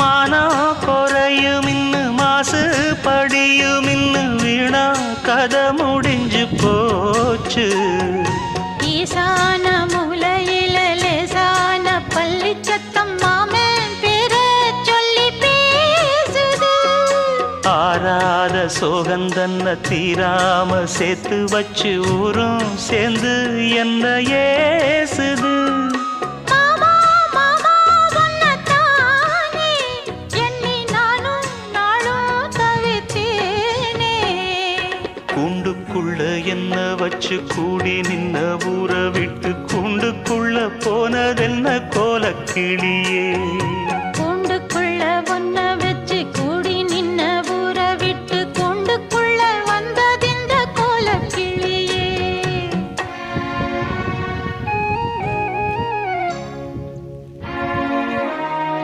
மானம் குறையும் இன்னு மாசு படியும் இன்னு வீணா கதை முடிஞ்சு போச்சு. ஈசான மூலையில லேசான பள்ளி சத்தம் மாமன் பேர சொல்லி பேசுது. ஆறாத சோகந்தன்ன தீராம சேர்த்து வச்சு ஊரும் சேர்ந்து என்ன ஏசுது. கூண்டுக்குள்ள என்ன வச்சு கூடி நின்ன ஊரை விட்டு கூண்டுக்குள்ள போனதென்ன கோலக்கிளி.